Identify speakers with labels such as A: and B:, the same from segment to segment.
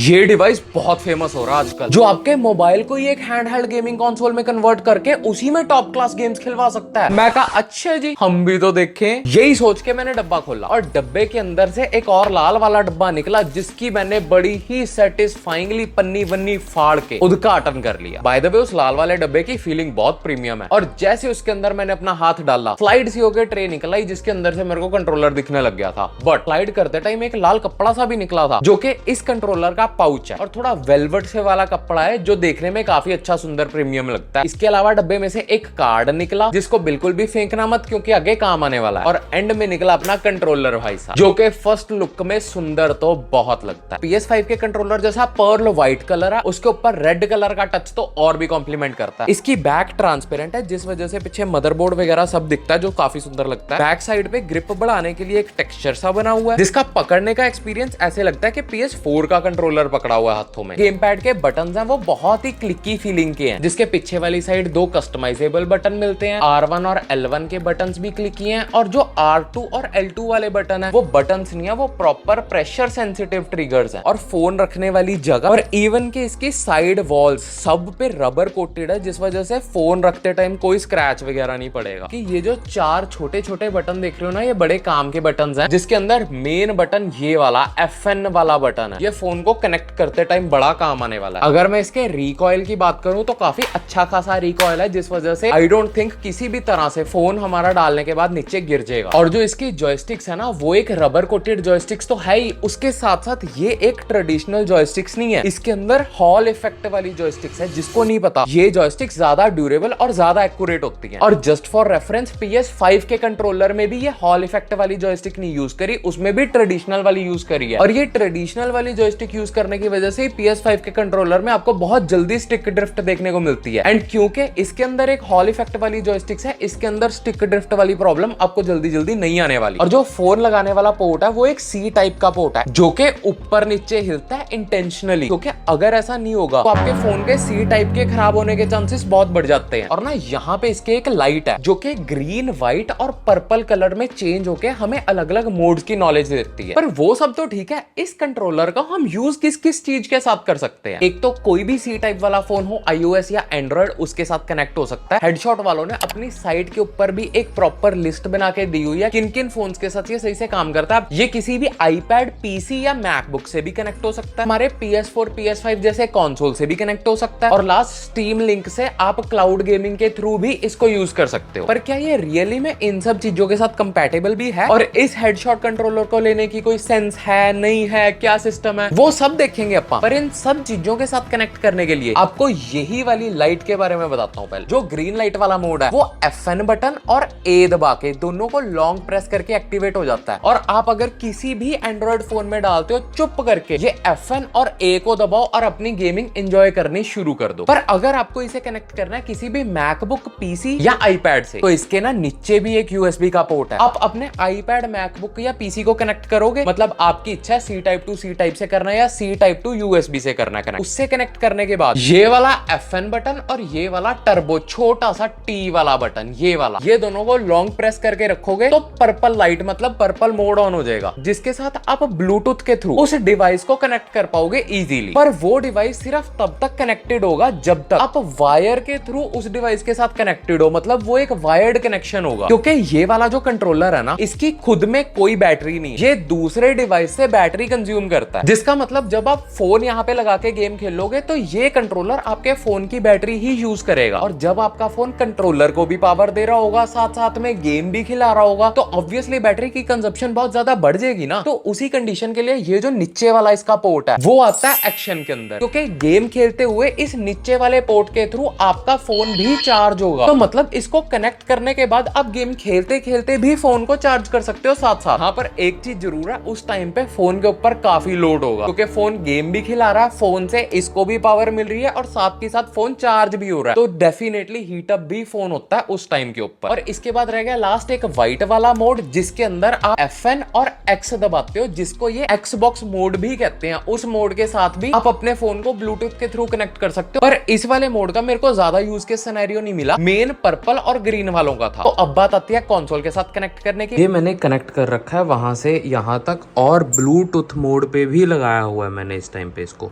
A: ये डिवाइस बहुत फेमस हो रहा है आजकल, जो आपके मोबाइल को ही एक हैंडहेल्ड गेमिंग कंसोल में कन्वर्ट करके उसी में टॉप क्लास गेम्स खिलवा सकता है। मैं कहा अच्छा जी, हम भी तो देखें। यही सोच के मैंने डब्बा खोला और डब्बे के अंदर से एक और लाल वाला डब्बा निकला, जिसकी मैंने बड़ी ही सेटिस्फाइंगली पन्नी वन्नी फाड़ के उद्घाटन कर लिया। बाय द वे, उस लाल वाले डब्बे की फीलिंग बहुत प्रीमियम है। और जैसे उसके अंदर मैंने अपना हाथ डाला, स्लाइड सी होकर ट्रे निकला, जिसके अंदर से मेरे को कंट्रोलर दिखने लग गया था। बट स्लाइड करते टाइम एक लाल कपड़ा सा भी निकला था, जो कि इस कंट्रोलर का पाउच है और थोड़ा वेलवेट से वाला कपड़ा है, जो देखने में काफी अच्छा सुंदर प्रीमियम लगता है। इसके अलावा डब्बे में से एक कार्ड निकला, जिसको बिल्कुल भी फेंकना मत, क्योंकि आगे काम आने वाला है। और एंड में निकला अपना कंट्रोलर भाई साहब, जो कि फर्स्ट लुक में सुंदर तो बहुत लगता है। PS5 के कंट्रोलर जैसा पर्ल व्हाइट कलर है, उसके ऊपर रेड कलर का टच तो और भी कॉम्प्लीमेंट करता है। इसकी बैक ट्रांसपेरेंट है, जिस वजह से पीछे मदरबोर्ड वगैरह सब दिखता है, जो काफी सुंदर लगता है। बैक साइड पे ग्रिप बढ़ाने के लिए एक टेक्सचर सा बना हुआ है, जिसका पकड़ने का एक्सपीरियंस ऐसे लगता है कि PS4 का कंट्रोलर पकड़ा हुआ है हाथों में। गेम पैड के बटन्स हैं वो बहुत ही क्लिकी फीलिंग के हैं, जिसके पीछे वाली साइड दो कस्टमाइजेबल बटन मिलते हैं। R1 और L1 के बटन्स भी क्लिकी हैं, और जो R2 और L2 वाले बटन है वो बटन्स नहीं है, वो प्रॉपर प्रेशर सेंसिटिव ट्रिगर्स हैं। और फोन रखने वाली जगह और इवन के इसकी साइड वॉल्स सब पे रबर कोटेड है, जिस वजह से फोन रखते टाइम कोई स्क्रैच वगैरह नहीं पड़ेगा। कि ये जो चार छोटे छोटे बटन देख रहे हो ना, ये बड़े काम के बटन हैं, जिसके अंदर मेन बटन ये वाला FN वाला बटन है। ये फोन को कनेक्ट करते टाइम बड़ा काम आने वाला है। अगर मैं इसके रिकॉइल की बात करूं तो काफी अच्छा खासा रिकॉइल है, जिस वजह से आई डोंट थिंक किसी भी तरह से फोन हमारा डालने के बाद नीचे गिर जाएगा। और जो इसकी जॉयस्टिक्स है ना, वो एक रबर कोटेड जॉयस्टिक्स तो है ही, उसके साथ साथ ये एक ट्रेडिशनल जॉयस्टिक्स नहीं है। इसके अंदर हॉल इफेक्ट वाली जॉयस्टिक्स है। जिसको नहीं पता, ये जॉयस्टिक्स ज्यादा ड्यूरेबल और ज्यादा एक्यूरेट होती है। और जस्ट फॉर रेफरेंस, PS5 के कंट्रोलर में भी ये हॉल इफेक्ट वाली जॉयस्टिक नहीं यूज करी, उसमें भी ट्रेडिशनल वाली यूज करी है। और ये ट्रेडिशनल वाली जॉयस्टिक यूज करने की वजह से PS5 के कंट्रोलर में आपको बहुत जल्दी स्टिक ड्रिफ्ट देखने को मिलती है। एंड क्योंकि इसके अंदर एक हॉल इफेक्ट वाली जॉयस्टिक्स है, इसके अंदर स्टिक ड्रिफ्ट वाली प्रॉब्लम आपको जल्दी जल्दी नहीं आने वाली। और जो फोन लगाने वाला पोर्ट है वो एक C टाइप का पोर्ट है, जो कि ऊपर नीचे हिलता है इंटेंशनली, क्योंकि अगर ऐसा नहीं होगा तो आपके फोन के C टाइप के खराब होने के चांसेस बहुत बढ़ जाते हैं। और ना यहाँ पे इसके एक लाइट है, जो कि ग्रीन, व्हाइट और पर्पल कलर में चेंज होके हमें अलग अलग मोड्स की नॉलेज देती है। पर वो सब तो ठीक है, इस कंट्रोलर का हम यूज किस किस चीज के साथ कर सकते हैं। एक तो कोई भी C टाइप वाला फोन हो, iOS या Android, उसके साथ कनेक्ट हो सकता है। हेडशॉट वालों ने अपनी साइट के ऊपर भी एक प्रॉपर लिस्ट बना के दी हुई है किन किन फोन्स के साथ ये सही से काम करता है। ये किसी भी iPad, PC या MacBook से भी कनेक्ट हो सकता है, हमारे PS4, PS5 जैसे कंसोल से भी कनेक्ट हो सकता है, और लास्ट Steam लिंक से आप क्लाउड गेमिंग के थ्रू भी इसको यूज कर सकते हो। पर क्या ये रियली में इन सब चीजों के साथ कंपैटिबल भी है, और इस हेडशॉट कंट्रोलर को लेने की कोई सेंस है नहीं है, क्या सिस्टम है, वो सब देखेंगे अपन। पर इन सब चीजों के साथ कनेक्ट करने के लिए आपको यही वाली लाइट के बारे में बताता हूं। पहले जो ग्रीन लाइट वाला मोड है, वो FN बटन और A दबा के दोनों को लॉन्ग प्रेस करके एक्टिवेट हो जाता है। और आप अगर किसी भी एंड्रॉइड फोन में डालते हो, चुप करके ये FN और A को दबाओ और अपनी गेमिंग एंजॉय करनी शुरू कर दो। पर अगर आपको इसे कनेक्ट करना है किसी भी मैकबुक, PC या iPad से, तो इसके ना नीचे भी एक USB का पोर्ट है। आप अपने iPad, मैकबुक या PC को कनेक्ट करोगे, मतलब आपकी इच्छा है C type two C type से करना है या C टाइप टू USB से करना है कनेक्ट। उससे कनेक्ट करने के बाद ये वाला FN बटन और ये वाला टर्बो छोटा सा T वाला बटन, ये दोनों को लॉन्ग प्रेस करके रखोगे तो पर्पल लाइट, मतलब पर्पल मोड ऑन हो जाएगा, जिसके साथ आप ब्लूटूथ के थ्रू उस डिवाइस को कनेक्ट कर पाओगे इजीली। पर वो डिवाइस सिर्फ तब तक कनेक्टेड होगा जब तक आप वायर के थ्रू उस डिवाइस के साथ कनेक्टेड हो, मतलब वो एक वायर्ड कनेक्शन होगा। क्योंकि ये वाला जो कंट्रोलर है ना, इसकी खुद में कोई बैटरी नहीं, ये दूसरे डिवाइस से बैटरी कंज्यूम करता है। जिसका मतलब जब आप फोन यहाँ पे लगा के गेम खेलोगे तो ये कंट्रोलर आपके फोन की बैटरी ही यूज करेगा। और जब आपका फोन कंट्रोलर को भी पावर दे रहा होगा, साथ साथ में गेम भी खिला रहा होगा, तो ऑब्वियसली बैटरी की कंजप्शन बहुत ज्यादा बढ़ जाएगी ना। तो उसी कंडीशन के लिए ये जो नीचे वाला इसका पोर्ट है, वो आता है एक्शन के अंदर, क्योंकि गेम खेलते हुए इस नीचे वाले पोर्ट के थ्रू आपका फोन भी चार्ज होगा। तो मतलब इसको कनेक्ट करने के बाद आप गेम खेलते खेलते भी फोन को चार्ज कर सकते हो साथ साथ। हाँ, पर एक चीज जरूर है, उस टाइम पे फोन के ऊपर काफी लोड होगा, क्योंकि फोन गेम भी खिला रहा है, फोन से इसको भी पावर मिल रही है और साथ के साथ फोन चार्ज भी हो रहा है, तो डेफिनेटली हीट अप भी फोन होता है उस टाइम के ऊपर। और इसके बाद रह गया लास्ट एक व्हाइट वाला मोड, जिसके अंदर आप FN और X दबाते हो, जिसको ये Xbox मोड भी कहते हैं। उस मोड के साथ भी आप अपने फोन को ब्लूटूथ के थ्रू कनेक्ट कर सकते हो। पर इस वाले मोड का मेरे को ज्यादा यूज के सिनेरियो नहीं मिला, मेन पर्पल और ग्रीन वालों का था। तो अब बात आती है कंसोल के साथ कनेक्ट करने की। ये मैंने कनेक्ट कर रखा है वहां से यहाँ तक, और ब्लूटूथ मोड पे भी लगाया हुआ है है मैंने इस टाइम पे इसको,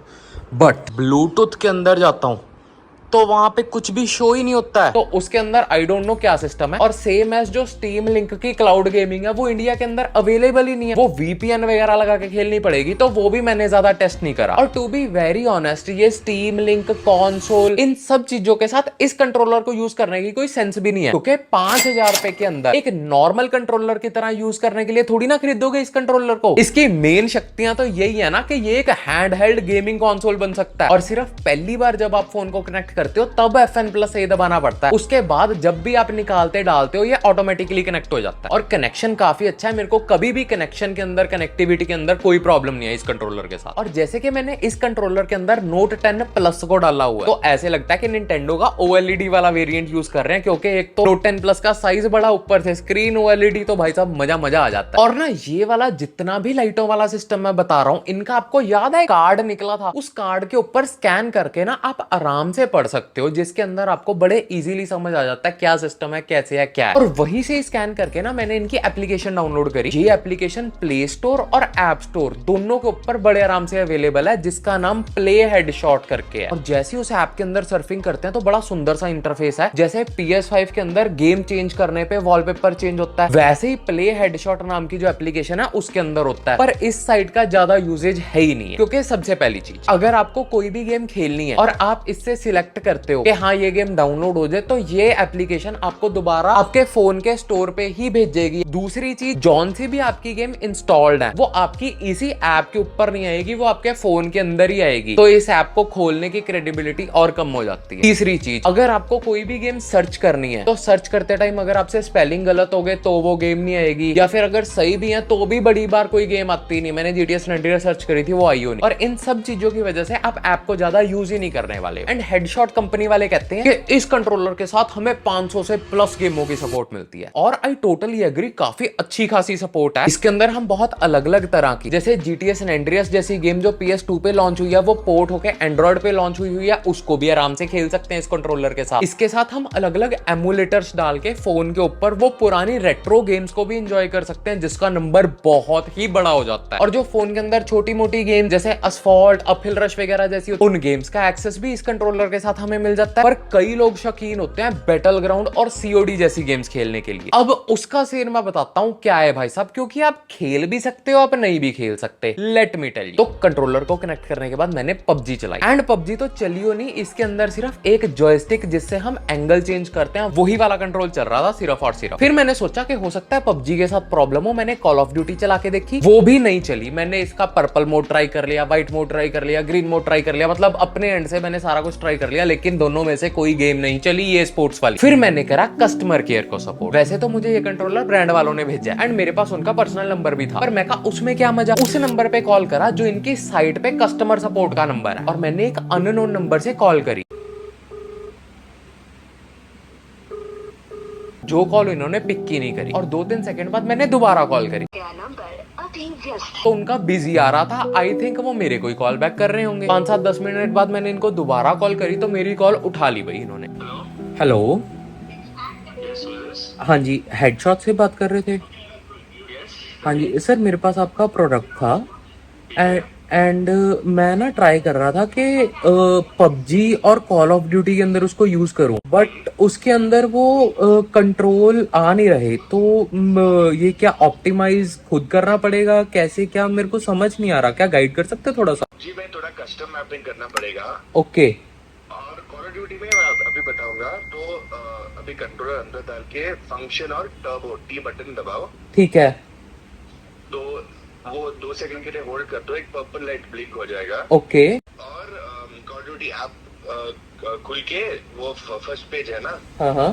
A: बट ब्लूटूथ के अंदर जाता हूँ तो वहां पे कुछ भी शो ही नहीं होता है। तो उसके अंदर आई डोंट नो क्या सिस्टम है। और सेम एज जो स्टीम लिंक की क्लाउड गेमिंग है वो इंडिया के अंदर अवेलेबल ही नहीं है, वो वीपीएन वगैरह लगा के खेलनी पड़ेगी, तो वो भी मैंने ज्यादा टेस्ट नहीं करा। और टू बी वेरी ऑनेस्ट, ये स्टीम लिंक, कॉन्सोल, इन सब चीजों के साथ इस कंट्रोलर को यूज करने की कोई सेंस भी नहीं है, क्योंकि 5,000 रुपए के अंदर एक नॉर्मल कंट्रोलर की तरह यूज करने के लिए थोड़ी ना खरीदोगे इस कंट्रोलर को। इसकी मेन शक्तियां तो यही है ना कि ये एक हैंड हेल्ड गेमिंग कॉन्सोल बन सकता है, और सिर्फ पहली बार जब आप फोन को कनेक्ट करते हो तब FN+A दबाना पड़ता है, उसके बाद जब भी आप निकालते डालते हो ये ऑटोमेटिकली कनेक्ट हो जाता है। और कनेक्शन काफी अच्छा है, मेरे को कभी भी कनेक्शन के अंदर, कनेक्टिविटी के अंदर कोई प्रॉब्लम नहीं है इस कंट्रोलर के साथ। और जैसे कि मैंने इस कंट्रोलर के अंदर Note 10 Plus को डाला हुआ है, तो ऐसे लगता है कि निंटेंडो का OLED वाला वेरिएंट यूज कर रहे हैं, क्योंकि एक तो Note 10 Plus का साइज बड़ा, ऊपर से स्क्रीन OLED, तो भाई साहब मजा आ जाता है। और ना ये वाला जितना भी लाइटों वाला सिस्टम मैं बता रहा हूँ, इनका आपको याद है कार्ड निकला था, उस कार्ड के ऊपर स्कैन करके ना आप आराम से पढ़ सकते हो, जिसके अंदर आपको बड़े इजीली समझ आ जाता है क्या सिस्टम है, कैसे है, क्या है। और वहीं से स्कैन करके ना मैंने इनकी एप्लीकेशन डाउनलोड करी। ये एप्लीकेशन प्ले स्टोर और ऐप स्टोर दोनों के ऊपर बड़े आराम से अवेलेबल है, जिसका नाम प्ले हेडशॉट करके है। और जैसे उस ऐप के अंदर सर्फिंग करते हैं तो बड़ा सुंदर सा इंटरफेस है, जैसे PS5 के अंदर गेम चेंज करने पे वॉलपेपर चेंज होता है, वैसे ही प्ले हेडशॉट नाम की जो एप्लीकेशन है उसके अंदर होता है। पर इस साइट का ज्यादा यूजेज है ही नहीं है, क्योंकि सबसे पहली चीज, अगर आपको कोई भी गेम खेलनी है और आप इससे सिलेक्ट करते हो कि हाँ ये गेम डाउनलोड हो जाए, तो ये एप्लीकेशन आपको दोबारा आपके फोन के स्टोर पे ही भेजेगी। दूसरी चीज, जौन सी भी आपकी गेम इंस्टॉल्ड है वो आपकी इसी ऐप के ऊपर नहीं आएगी, वो आपके फोन के अंदर ही आएगी, तो इस ऐप को खोलने की क्रेडिबिलिटी और कम हो जाती है। तीसरी चीज, अगर आपको कोई भी गेम सर्च करनी है तो सर्च करते टाइम अगर आपसे स्पेलिंग गलत हो गए तो वो गेम नहीं आएगी, या फिर अगर सही भी है तो भी बड़ी बार कोई गेम आती नहीं। मैंने GTA San Andreas सर्च करी थी, वो आई हो नहीं। और इन सब चीजों की वजह से आप ऐप को ज्यादा यूज ही नहीं करने वाले। एंड हेडशॉट कंपनी वाले कहते हैं कि इस कंट्रोलर के साथ हमें 500 से प्लस गेमों की सपोर्ट मिलती है, और आई टोटली एग्री, काफी अच्छी खासी सपोर्ट है। इसके अंदर हम बहुत अलग अलग तरह की, जैसे GTA San Andreas जैसी गेम जो PS2 पे लॉन्च हुई है, वो पोर्ट होकर एंड्रॉइड पे लॉन्च हुई है, उसको भी आराम से खेल सकते हैं इस कंट्रोलर के साथ। इसके साथ हम अलग अलग एमुलेटर्स डाल के फोन के ऊपर वो पुरानी रेट्रो गेम्स को भी एंजॉय कर सकते हैं, जिसका नंबर बहुत ही बड़ा हो जाता है। और जो फोन के अंदर छोटी मोटी गेम जैसे असफॉल्ट, अपहिल रश वगैरह जैसी, उन गेम्स का एक्सेस भी इस कंट्रोलर के साथ हमें मिल जाता है। पर कई लोग शौकीन होते हैं बैटल ग्राउंड और COD जैसी गेम्स खेलने के लिए। अब उसका सीन मैं बताता हूँ क्या है भाई साहब, क्योंकि आप खेल भी सकते हो, आप नहीं भी खेल सकते। Let me tell you. तो कंट्रोलर को कनेक्ट करने के बाद मैंने PUBG चलाई, एंड PUBG तो चली हो नहीं, इसके अंदर सिर्फ एक जॉयस्टिक जिससे हम एंगल चेंज करते हैं, वही वाला कंट्रोल चल रहा था सिर्फ और सिर्फ। फिर मैंने सोचा कि हो सकता है PUBG के साथ प्रॉब्लम हो, मैंने कॉल ऑफ ड्यूटी चला के देखी, वो भी नहीं चली। मैंने इसका पर्पल मोड ट्राई कर लिया, व्हाइट मोड ट्राई कर लिया, ग्रीन मोड ट्राई कर लिया, मतलब अपने एंड से मैंने सारा कुछ ट्राई कर लिया, लेकिन दोनों में से कोई गेम नहीं चली, ये स्पोर्ट्स वाली। फिर मैंने करा कस्टमर केयर को सपोर्ट। वैसे तो मुझे ये कंट्रोलर ब्रांड वालों ने भेजा एंड मेरे पास उनका पर्सनल नंबर भी था, पर मैं कहा उसमें क्या मजा। उस नंबर पे कॉल करा जो इनकी साइट पे कस्टमर सपोर्ट का नंबर है, और मैंने एक अननोन नंबर से कॉल करी। जो कॉल इन्होंने पिक की नहीं करी, और 2-3 सेकंड बाद मैंने दोबारा कॉल करी तो उनका बिजी आ रहा था। आई थिंक वो मेरे को ही कॉल बैक कर रहे होंगे। 5-7-10 मिनट बाद मैंने इनको दोबारा कॉल करी तो मेरी कॉल उठा ली भाई इन्होंने। हेलो, हाँ जी, हेडशॉट से बात कर रहे थे? हाँ जी सर, मेरे पास आपका प्रोडक्ट था एंड मैं ना ट्राई कर रहा था कि PUBG और कॉल ऑफ ड्यूटी के अंदर उसको यूज करूं, बट उसके अंदर वो कंट्रोल आ नहीं रहे। तो ये क्या ऑप्टिमाइज खुद करना पड़ेगा, कैसे, क्या मेरे को समझ नहीं आ रहा, क्या गाइड कर सकते थोड़ा सा?
B: जी भाई, थोड़ा कस्टम मैपिंग करना पड़ेगा।
A: ओके।
B: और कॉल ऑफ ड्यूटी में मैं अभी बताऊंगा। तो अभी कंट्रोलर अंदर डाल के फंक्शन और टर्बो T बटन दबाओ।
A: ठीक है।
B: तो वो 2 सेकंड के लिए होल्ड कर दो, एक पर्पल लाइट ब्लिंक हो जाएगा।
A: ओके।
B: और कॉल ऑफ ड्यूटी ऐप खुल के वो फर्स्ट पेज है ना,
A: हाँ,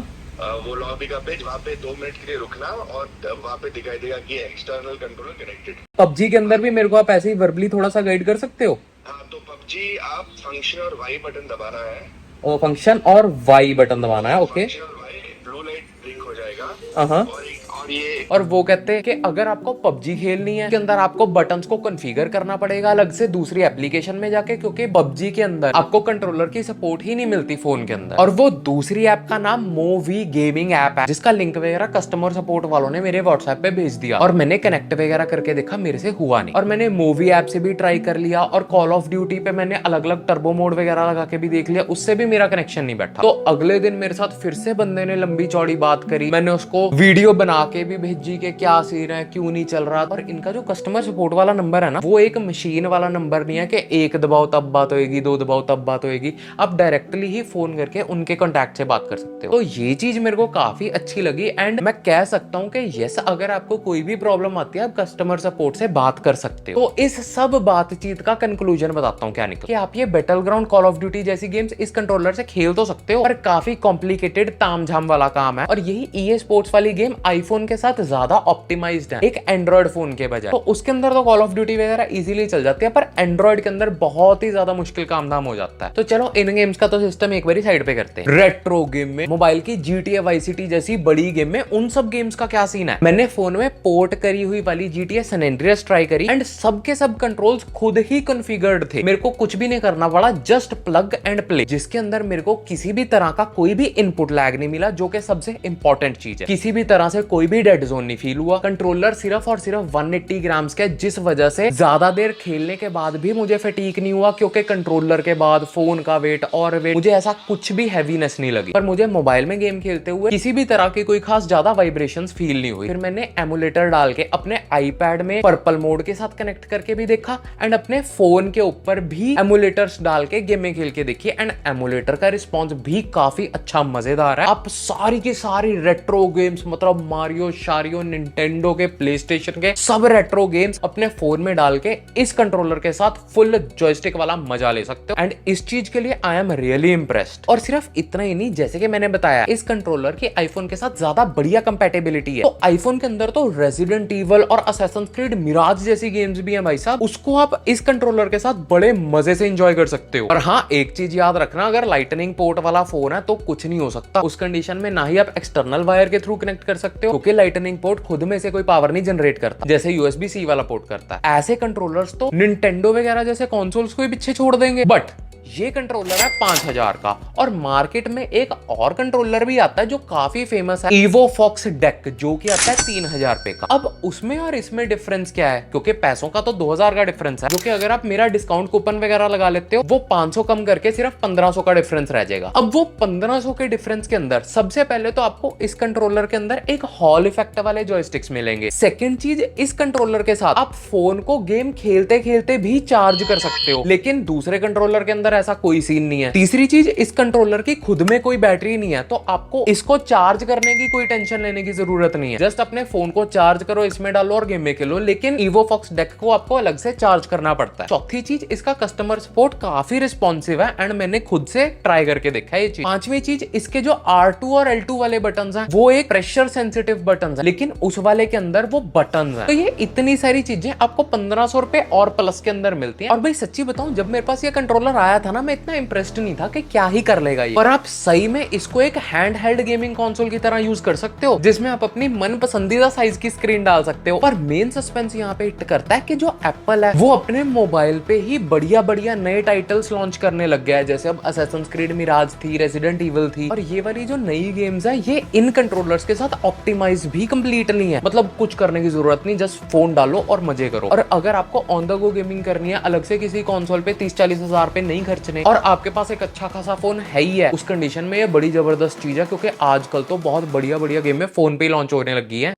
B: वो लॉबी का पेज, वहाँ पे 2 मिनट के लिए रुकना और वहाँ पे दिखाई देगा कि एक्सटर्नल कंट्रोलर कनेक्टेड।
A: PUBG के अंदर भी मेरे को आप ऐसे ही वर्बली थोड़ा सा गाइड कर सकते हो?
B: हाँ, तो PUBG आप फंक्शन और वाई बटन दबाना है।
A: फंक्शन और वाई बटन दबाना है, ओके।
B: ब्लू लाइट ब्लिंक हो जाएगा।
A: हाँ।
B: और एक और ये
A: और वो कहते हैं कि अगर आपको पबजी खेलनी है, के अंदर आपको बटन्स को कॉन्फ़िगर करना पड़ेगा अलग से दूसरी एप्लीकेशन में जाके, क्योंकि पबजी के अंदर आपको कंट्रोलर की सपोर्ट ही नहीं मिलती फोन के अंदर। और वो दूसरी ऐप का नाम मोवी गेमिंग ऐप है, जिसका लिंक वगैरह कस्टमर सपोर्ट वालों ने मेरे व्हाट्सएप पे भेज दिया और मैंने कनेक्ट वगैरह करके देखा, मेरे से हुआ नहीं। और मैंने मूवी ऐप से भी ट्राई कर लिया और कॉल ऑफ ड्यूटी पे मैंने अलग अलग टर्बो मोड वगैरह लगा के भी देख लिया, उससे भी मेरा कनेक्शन नहीं बैठा। तो अगले दिन मेरे साथ फिर से बंदे ने लंबी चौड़ी बात करी, मैंने उसको वीडियो बना के भी भेजी कि क्या सीन है, क्यों नहीं चल रहा। और इनका जो कस्टमर सपोर्ट वाला नंबर है ना, वो एक मशीन वाला नंबर नहीं है कि एक दबाओ तब बात होएगी, दो दबाओ तब बात होएगी। आप डायरेक्टली ही फोन करके उनके कॉन्टैक्ट से बात कर सकते हो। तो ये चीज मेरे को काफी अच्छी लगी एंड मैं कह सकता हूँ कि यस, अगर आपको कोई भी प्रॉब्लम आती है आप कस्टमर सपोर्ट से बात कर सकते हो। तो इस सब बातचीत का कंक्लूजन बताता हूँ क्या निकला, कि आप ये battle ground, call of duty जैसी गेम्स इस कंट्रोलर से खेल तो सकते हो, पर काफी कॉम्प्लिकेटेड तामझाम वाला काम है। और यही EA स्पोर्ट्स वाली गेम आईफोन के साथ ज्यादा ऑप्टिमाइज्ड है एक एंड्रॉइड फोन के बजाय। तो उसके अंदर तो कॉल ऑफ ड्यूटी वगैरह इजीली चल जाती है, पर एंड्रॉइड के अंदर बहुत ही ज्यादा मुश्किल काम धाम हो जाता है। तो चलो इन गेम्स का तो सिस्टम एक बार साइड पे करते हैं। रेट्रो गेम में, मोबाइल की GTA Vice City जैसी बड़ी गेम में उन सब गेम्स का क्या सीन है। मैंने फोन में पोर्ट करी हुई वाली GTA San Andreas ट्राई करी एंड सबके सब कंट्रोल्स खुद ही कॉन्फ़िगर्ड थे, मेरे को कुछ भी नहीं करना पड़ा, जस्ट प्लग एंड प्ले, जिसके अंदर मेरे को किसी भी तरह का कोई भी इनपुट लैग नहीं मिला, जो कि सबसे इंपॉर्टेंट चीज है। किसी भी तरह से कोई भी डेड जोन नहीं फील हुआ। कंट्रोलर सिर्फ और सिर्फ 180 ग्राम्स के, जिस वजह से ज्यादा देर खेलने के बाद भी मुझे फटीक नहीं हुआ, क्योंकि कंट्रोलर के बाद फोन का वेट और वेट, मुझे ऐसा कुछ भी हैवीनेस नहीं लगी। पर मुझे मोबाइल में गेम खेलते हुए किसी भी तरह की कोई खास ज्यादा वाइब्रेशंस फील नहीं हुई। फिर मैंने एमुलेटर डाल के अपने आईपैड में पर्पल मोड के साथ कनेक्ट करके भी देखा एंड अपने फोन के ऊपर भी एमुलेटर्स डाल के गेमें खेल के देखी एंड एमुलेटर का रिस्पॉन्स भी काफी अच्छा, मजेदार है। आप सारी की सारी रेट्रो गेम्स, मतलब मारियो, शारियो, निंटेंडो के, प्लेस्टेशन के सब रेट्रो गेम्स अपने फोन में डाल के इस कंट्रोलर के साथ फुल जॉयस्टिक वाला मजा ले सकते हो एंड इस चीज के लिए आई एम रियली इंप्रेस्ड। और सिर्फ इतना ही नहीं, जैसे कि मैंने बताया, इस कंट्रोलर की आईफोन के साथ ज्यादा बढ़िया कंपैटिबिलिटी है। तो आईफोन के अंदर तो रेजिडेंट ईवल और असैसिन्स क्रीड मिराज जैसी गेम्स भी हैं भाई साहब, उसको आप इस कंट्रोलर के साथ बड़े मजे से एंजॉय कर सकते हो। और हाँ, एक चीज याद रखना, अगर लाइटनिंग पोर्ट वाला फोन है तो कुछ नहीं हो सकता उस कंडीशन में, ना ही आप एक्सटर्नल वायर के थ्रू कनेक्ट कर सकते हो, क्योंकि लाइटनिंग पोर्ट खुद में से कोई पावर नहीं जनरेट करता जैसे USB-C वाला पोर्ट करता है। ऐसे कंट्रोलर्स तो निंटेंडो वगैरह जैसे कंसोल्स को ही पीछे छोड़ देंगे। बट ये कंट्रोलर है 5000 का। और मार्केट में एक और कंट्रोलर भी आता है जो काफी फेमस है, EvoFox Deck, जो कि आता है 3000 रुपए का। अब उसमें और इसमें डिफरेंस क्या है, क्योंकि पैसों का तो 2000 का डिफरेंस है, जो कि अगर आप मेरा डिस्काउंट कूपन वगैरह लगा लेते हो वो 500 कम करके सिर्फ 1500 का डिफरेंस रह जाएगा। अब वो 1500 के डिफरेंस के अंदर सबसे पहले तो आपको इस कंट्रोलर के अंदर एक हॉल इफेक्ट वाले जॉयस्टिक्स मिलेंगे। सेकंड चीज, इस कंट्रोलर के साथ आप फोन को गेम खेलते खेलते भी चार्ज कर सकते हो, लेकिन दूसरे कंट्रोलर के अंदर ऐसा कोई सीन नहीं है। तीसरी चीज, इस कंट्रोलर की खुद में कोई बैटरी नहीं है, तो आपको इसको चार्ज करने की कोई टेंशन लेने की जरूरत नहीं है। जस्ट अपने फोन को चार्ज करो, इसमें डालो और गेम में खेलो। लेकिन EvoFox Deck को आपको अलग से चार्ज करना पड़ता है। चौथी चीज, इसका कस्टमर सपोर्ट काफी रिस्पॉन्सिव है एंड मैंने खुद से ट्राई करके देखा है ये चीज। पांचवी चीज, इसके जो R2 और L2 वाले बटन है वो एक प्रेशर सेंसिटिव बटन है, लेकिन उस वाले के अंदर वो बटन है। तो ये इतनी सारी चीजें आपको 1500 रुपए और प्लस के अंदर मिलती है। और भाई सच्ची बताऊं, जब मेरे पास ये कंट्रोलर आया था ना, मैं इतना इंप्रेस्ड नहीं था कि क्या ही कर लेगा ये। पर आप सही में इसको एक हैंड हेल्ड गेमिंग कंसोल की तरह यूज कर सकते हो, जिसमें आप अपनी मन पसंदीदा साइज की स्क्रीन डाल सकते हो। पर मेन सस्पेंस यहाँ पे हिट करता है कि जो एप्पल है वो अपने मोबाइल पे ही बढ़िया बढ़िया नए टाइटल्स लॉन्च करने लग गया है। जैसे अब असैसिन्स क्रीड मिराज थी, रेजिडेंट ईवल थी, और ये वाली जो नई गेम्स है ये इन कंट्रोलर्स के साथ ऑप्टिमाइज भी कंप्लीट नहीं है। मतलब कुछ करने की जरूरत नहीं, जस्ट फोन डालो और मजे करो। और अगर आपको ऑन द गो गेमिंग करनी है, अलग से किसी कंसोल पे 30-40 हजार पे नहीं खर्चने, और आपके पास एक अच्छा खासा फोन है ही है, उस कंडीशन में ये बड़ी जबरदस्त चीज है, क्योंकि आजकल तो बहुत बढ़िया बढ़िया गेम में फोन पे लॉन्च होने लगी है।